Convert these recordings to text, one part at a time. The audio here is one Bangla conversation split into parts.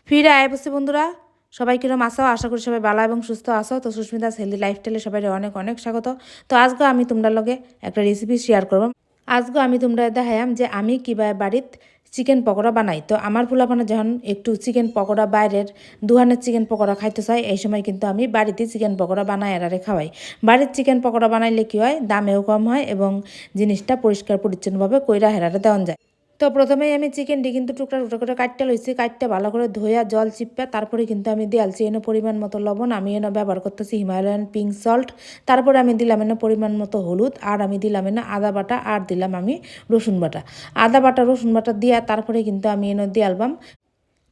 ফিরে আয় বসে বন্ধুরা, সবাই কিরম আসো? আশা করি সবাই ভালো এবং সুস্থ আসো। তো সুস্মিতাস হেলদি লাইফস্টাইলে সবাই অনেক অনেক স্বাগত। তো আজকে আমি তোমরা লগে একটা রেসিপি শেয়ার করব। আজকে আমি তোমরা দেখাইম যে আমি কীভাবে বাড়িত চিকেন পকোড়া বানাই। তো আমার পোলাপানা যখন একটু চিকেন পকোড়া বাইরের দুহানের চিকেন পকোড়া খাইতে চাই, এই সময় কিন্তু আমি বাড়িতে চিকেন পকোড়া বানাই এরারে খাওয়াই। বাড়ির চিকেন পকোড়া বানাইলে কী হয়, দামেও কম হয় এবং জিনিসটা পরিষ্কার পরিচ্ছন্নভাবে কইরা হেরারে দেওয়া যায়। তো প্রথমেই আমি চিকেনটি কিন্তু টুকরা টুকরা করে কাটতে লইছি, কাটতে ভালো করে ধোয়া জল চিপা তারপরে কিন্তু আমি দিয়ালছি এনে পরিমাণ মতো লবণ, আমি এনে ব্যবহার করতেছি হিমালয়ান পিঙ্ক সল্ট। তারপরে আমি দিলাম এনে পরিমাণ মতো হলুদ, আর আমি দিলাম এনে আদা বাটা, আর দিলাম আমি রসুন বাটা। আদা বাটা রসুন বাটা দিয়া তারপরে কিন্তু আমি এনে দিয়ালবাম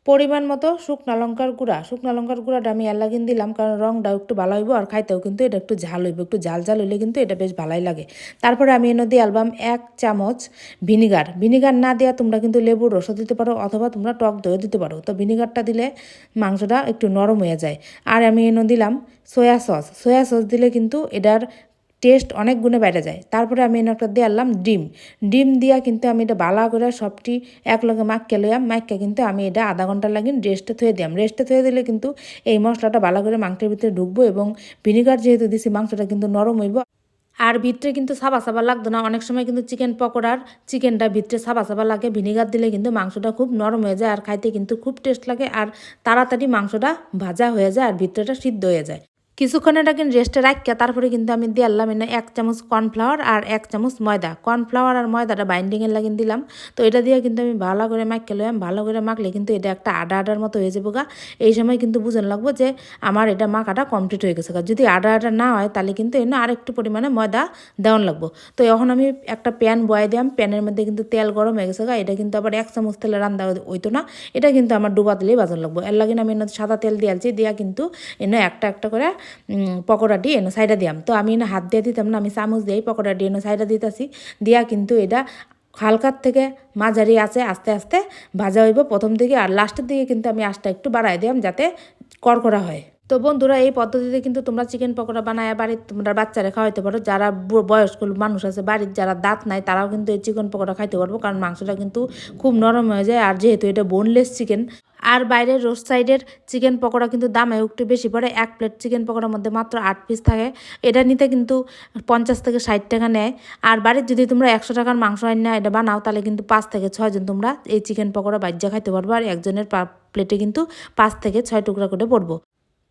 পরিমাণ মতো শুকনা লঙ্কার গুঁড়া। শুকনা লঙ্কার গুঁড়াটা আমি এলাগিন দিলাম কারণ রঙটাও একটু ভালো হইব, আর খাইতেও কিন্তু এটা একটু ঝাল হইব, একটু ঝাল ঝাল হইলে কিন্তু এটা বেশ ভালোই লাগে। তারপরে আমি এনে দিয়ে আলবাম 1 চামচ ভিনিগার। ভিনিগার না দেওয়া তোমরা কিন্তু লেবুর রসও দিতে পারো অথবা তোমরা টক দইও দিতে পারো। তো ভিনিগারটা দিলে মাংসটা একটু নরম হয়ে যায়। আর আমি এনে দিলাম সয়া সস। সয়া সস দিলে কিন্তু এটার টেস্ট অনেক গুণে বেড়ে যায়। তারপরে আমি একটা দিয়ে আনলাম ডিম। ডিম দিয়া কিন্তু আমি এটা বালা করে সবটি একলগে মাখকে লইয়াম। মাখকে কিন্তু আমি এটা আধা ঘন্টা লাগিন রেস্টে থুয়ে দিলাম। রেস্টে থুয়ে দিলে কিন্তু এই মশলাটা ভালো করে মাংসের ভিতরে ঢুকবো এবং ভিনিগার যেহেতু দিছি মাংসটা কিন্তু নরম হইব। আর ভিতরে কিন্তু সাবা সাবা লাগতো না। অনেক সময় কিন্তু চিকেন পকোড়ার চিকেনটা ভিতরে সাবা সাবা লাগে, ভিনিগার দিলে কিন্তু মাংসটা খুব নরম হয়ে যায় আর খাইতে কিন্তু খুব টেস্ট লাগে, আর তাড়াতাড়ি মাংসটা ভাজা হয়ে যায় আর ভিতরেটা সিদ্ধ হয়ে যায়। কিছুক্ষণের আগে রেস্টে রাখিয়া তারপরে কিন্তু আমি দিলাম এনে 1 চামচ কর্নফ্লাওয়ার আর 1 চামচ ময়দা। কর্নফ্লাওয়ার আর ময়দাটা বাইন্ডিংয়ের লাগিয়ে দিলাম। তো এটা দিয়ে কিন্তু আমি ভালো করে মাখিয়ে লইলাম। ভালো করে মাখলে কিন্তু এটা একটা আডা আডার মতো হয়ে যাবো গা। এই সময় কিন্তু বুঝন লাগবো যে আমার এটা মাখাটা কমপ্লিট হয়ে গেছে। যদি আডা আডা না হয় তাহলে কিন্তু এনে আরেকটু পরিমাণে ময়দা দেওয়ান লাগবো। তো এখন আমি একটা প্যান বয়ে দিলাম, প্যানের মধ্যে কিন্তু তেল গরম হয়ে গেছে গা। এটা কিন্তু আবার 1 চামচ তেলে রান্না হইতো না, এটা কিন্তু আমার ডুবা তেলেই বাজন লাগবো। এর লাগে আমি এনে সাদা তেল দিয়েছি, দিয়া কিন্তু এনে একটা একটা করে পকোড়াটি এনে সাইডা দিয়াম। তো আমি এনে হাত দিয়ে দিতাম না, আমি চামচ দিয়েই পকোড়াটি এনে সাইডা দিতেছি। দিয়া কিন্তু এটা হালকার থেকে মাঝারি আছে আস্তে আস্তে ভাজা হইব প্রথম দিকে, আর লাস্টের দিকে কিন্তু আমি আঁচটা একটু বাড়াই দিলাম যাতে কড়কড়া হয়। তো বন্ধুরা, এই পদ্ধতিতে কিন্তু তোমরা চিকেন পকোড়া বানায় বাড়িতে তোমরা বাচ্চারা খাওয়াইতে পারো। যারা বয়স্ক মানুষ আছে বাড়ির, যারা দাঁত নাই, তারাও কিন্তু এই চিকেন পকোড়া খাইতে পারবো, কারণ মাংসটা কিন্তু খুব নরম হয়ে যায়। আর যেহেতু এটা বোনলেস চিকেন, আর বাইরের রোড সাইডের চিকেন পকোড়া কিন্তু দামে একটু বেশি পড়ে। 1 প্লেট চিকেন পকোড়ার মধ্যে মাত্র 8 পিস থাকে। এটা নিতে কিন্তু 50 থেকে 60 টাকা নেয়। আর বাড়ির যদি তোমরা 100 টাকার মাংস আইনা এটা বানাও তাহলে কিন্তু 5 থেকে 6 জন তোমরা এই চিকেন পকোড়া বাজ্যা খাইতে পারবো। আর একজনের প্লেটে কিন্তু 5 থেকে 6 টুকরা করে পড়বো।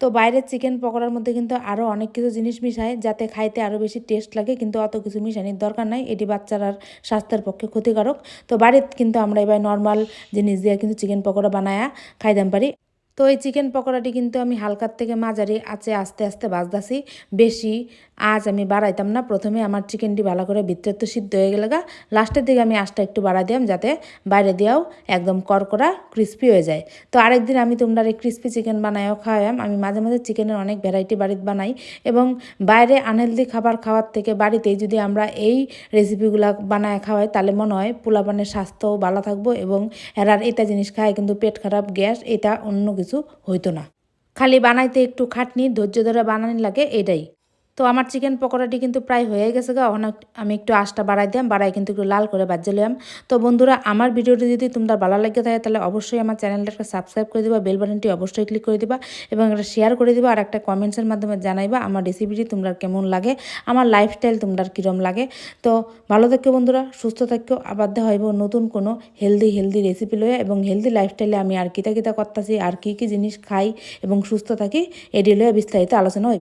তো বাইরের চিকেন পকোড়ার মধ্যে কিন্তু আরও অনেক কিছু জিনিস মিশায় যাতে খাইতে আরও বেশি টেস্ট লাগে, কিন্তু অত কিছু মিশানির দরকার নাই, এটি বাচ্চার স্বাস্থ্যের পক্ষে ক্ষতিকারক। তো বাড়িতে কিন্তু আমরা এবার নর্মাল জিনিস দিয়ে কিন্তু চিকেন পকোড়া বানায়া খাইতাম পারি। তো এই চিকেন পকোড়াটি কিন্তু আমি হালকার থেকে মাঝারি আছে আস্তে আস্তে ভাজতেছি, বেশি আজ আমি বাড়াইতাম না। প্রথমে আমার চিকেনটি ভালো করে ভিতরে তো সিদ্ধ হয়ে গেলে গা, লাস্টের দিকে আমি আঁচটা একটু বাড়াই দিলাম যাতে বাইরে দিয়েও একদম কড়কড়া ক্রিস্পি হয়ে যায়। তো আরেকদিন আমি তোমরা এই ক্রিস্পি চিকেন বানাইও খাওয়াম। আমি মাঝে মাঝে চিকেনের অনেক ভ্যারাইটি বাড়িতে বানাই, এবং বাইরে আনহেলদি খাবার খাওয়ার থেকে বাড়িতেই যদি আমরা এই রেসিপিগুলো বানায় খাওয়াই তাহলে মনে হয় পোলাপানের স্বাস্থ্যও ভালো থাকবো, এবং এরার এটা জিনিস খায় কিন্তু পেট খারাপ, গ্যাস, এটা অন্য কিছু হইতো না। খালি বানাইতে একটু খাটনি ধৈর্য ধরে বানানি লাগে, এটাই। তো আমার চিকেন পকোড়াটি কিন্তু প্রায় হয়ে গেছে গা। এখন আমি একটু আঁচটা বাড়াই দিলাম, বাড়াই কিন্তু একটু লাল করে বাজ্যে লইলাম। তো বন্ধুরা, আমার ভিডিওটি যদি তোমরা ভালো লাগে থাকে তাহলে অবশ্যই আমার চ্যানেলটাকে সাবস্ক্রাইব করে দিবা, বেল বাটনটি অবশ্যই ক্লিক করে দিবা, এবং একটা শেয়ার করে দিবা, আর একটা কমেন্টসের মাধ্যমে জানাইবা আমার রেসিপিটি তোমরা কেমন লাগে, আমার লাইফস্টাইল তোমরা কীরকম লাগে। তো ভালো থাকো বন্ধুরা, সুস্থ থাকো। আবার দেখা হইব নতুন কোনো হেলদি রেসিপি লইয়া, এবং হেলদি লাইফস্টাইলে আমি আর কিতা কিতা করতেছি, আর কী কী জিনিস খাই এবং সুস্থ থাকি এটি লইয়া বিস্তারিত আলোচনা হইব।